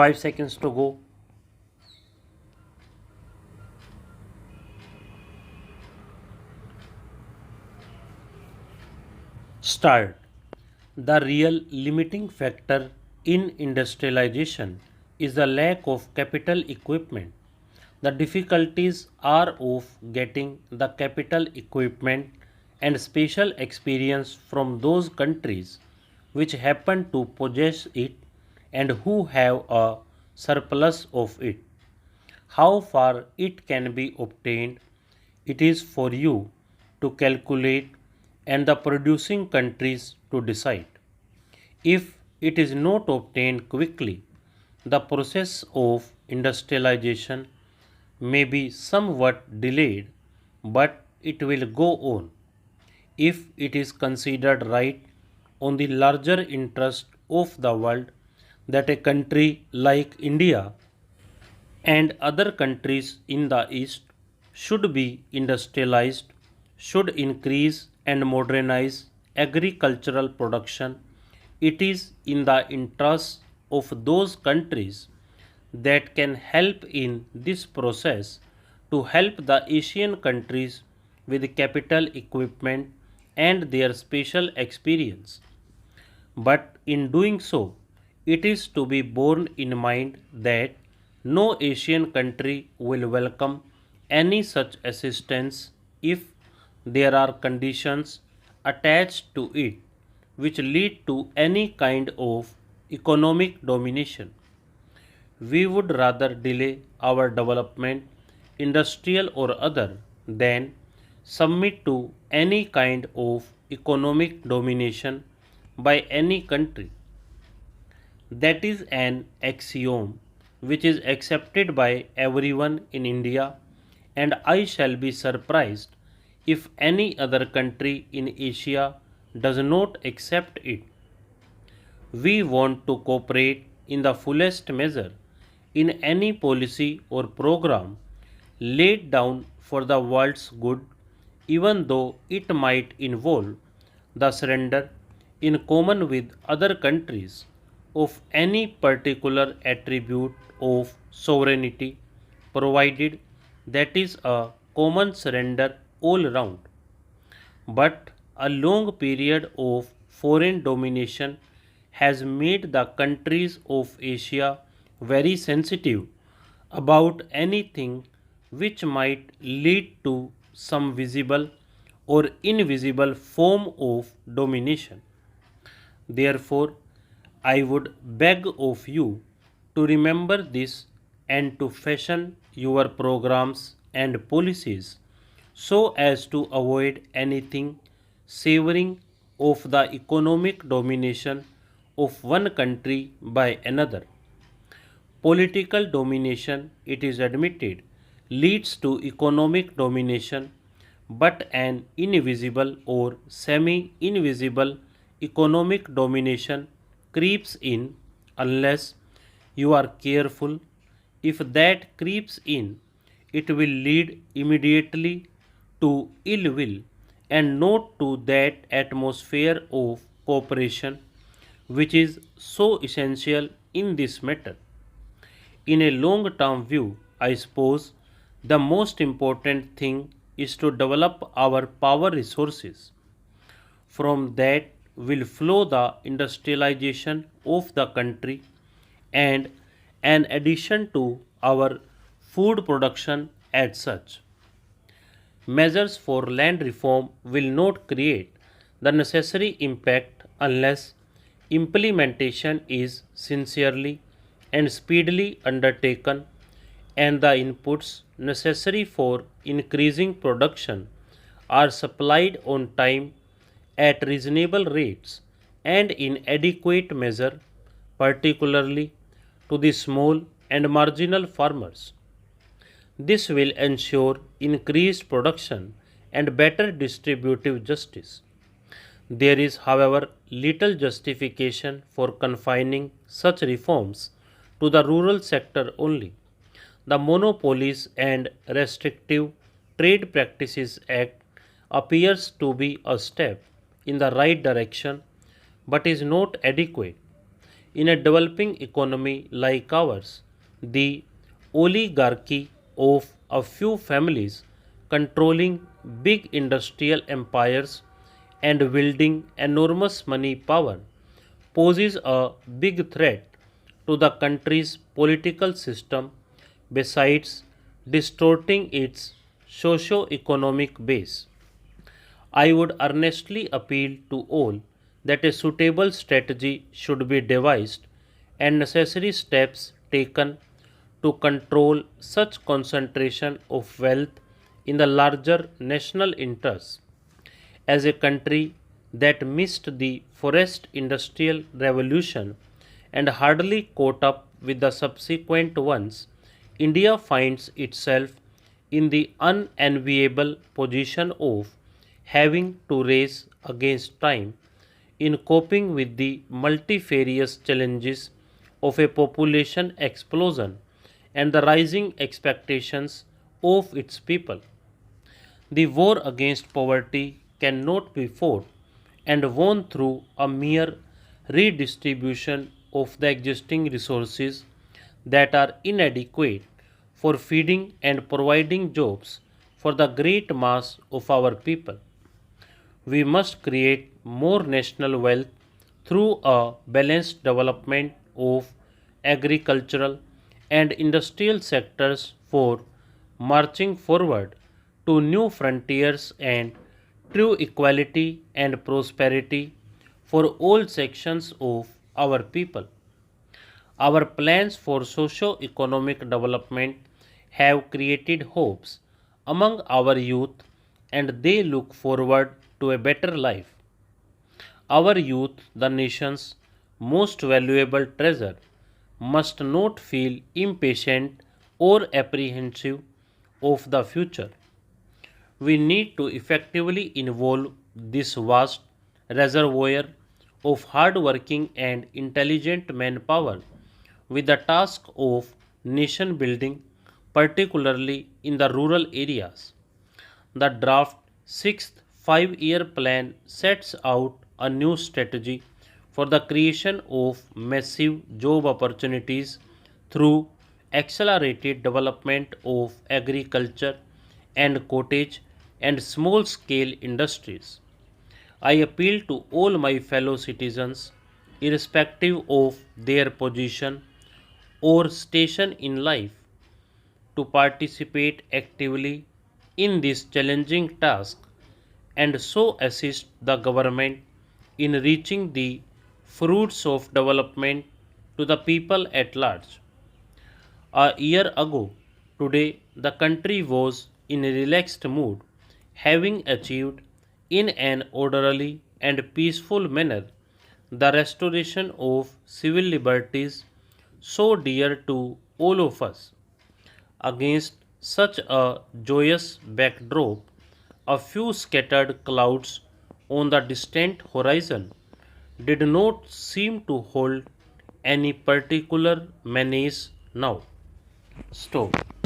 5 seconds to go. Start. The real limiting factor in industrialization is the lack of capital equipment. The difficulties are of getting the capital equipment and special experience from those countries which happen to possess it and who have a surplus of it. How far it can be obtained, it is for you to calculate and the producing countries to decide. If it is not obtained quickly, the process of industrialization may be somewhat delayed, but it will go on. If it is considered right on the larger interest of the world that a country like India and other countries in the East should be industrialized, should increase and modernize agricultural production. It is in the interest of those countries that can help in this process to help the Asian countries with capital equipment and their special experience. But in doing so, it is to be borne in mind that no Asian country will welcome any such assistance if there are conditions attached to it which lead to any kind of economic domination. We would rather delay our development, industrial or other, than submit to any kind of economic domination by any country. That is an axiom which is accepted by everyone in India, and I shall be surprised if any other country in Asia does not accept it. We want to cooperate in the fullest measure in any policy or program laid down for the world's good, even though it might involve the surrender in common with other countries of any particular attribute of sovereignty, provided that is a common surrender all round. But a long period of foreign domination has made the countries of Asia very sensitive about anything which might lead to some visible or invisible form of domination. Therefore, I would beg of you to remember this and to fashion your programs and policies so as to avoid anything savoring of the economic domination of one country by another. Political domination, it is admitted, leads to economic domination, but an invisible or semi invisible economic domination creeps in unless you are careful. If that creeps in, it will lead immediately to ill will and not to that atmosphere of cooperation which is so essential in this matter. In a long term view, I suppose the most important thing is to develop our power resources. From that will flow the industrialization of the country and an addition to our food production as such. Measures for land reform will not create the necessary impact unless implementation is sincerely and speedily undertaken and the inputs necessary for increasing production are supplied on time at reasonable rates and in adequate measure, particularly to the small and marginal farmers. This will ensure increased production and better distributive justice. There is, however, little justification for confining such reforms to the rural sector only. The Monopolies and Restrictive Trade Practices Act appears to be a step in the right direction but is not adequate. In a developing economy like ours, the oligarchy of a few families controlling big industrial empires and wielding enormous money power poses a big threat to the country's political system besides distorting its socio-economic base. I would earnestly appeal to all that a suitable strategy should be devised and necessary steps taken to control such concentration of wealth in the larger national interests. As a country that missed the forest industrial revolution and hardly caught up with the subsequent ones, India finds itself in the unenviable position of having to race against time in coping with the multifarious challenges of a population explosion and the rising expectations of its people. The war against poverty cannot be fought and won through a mere redistribution of the existing resources that are inadequate for feeding and providing jobs for the great mass of our people. We must create more national wealth through a balanced development of agricultural and industrial sectors for marching forward to new frontiers and true equality and prosperity for all sections of our people. Our plans for socio-economic development have created hopes among our youth and they look forward to a better life. Our youth, the nation's most valuable treasure, must not feel impatient or apprehensive of the future. We need to effectively involve this vast reservoir of hard-working and intelligent manpower with the task of nation building, particularly in the rural areas. The draft sixth 5 year plan sets out a new strategy for the creation of massive job opportunities through accelerated development of agriculture and cottage and small scale industries. I appeal to all my fellow citizens, irrespective of their position or station in life, to participate actively in this challenging task and so assist the government in reaching the fruits of development to the people at large. A year ago, today, the country was in a relaxed mood, having achieved in an orderly and peaceful manner the restoration of civil liberties so dear to all of us. Against such a joyous backdrop, a few scattered clouds on the distant horizon did not seem to hold any particular menace now. Stop.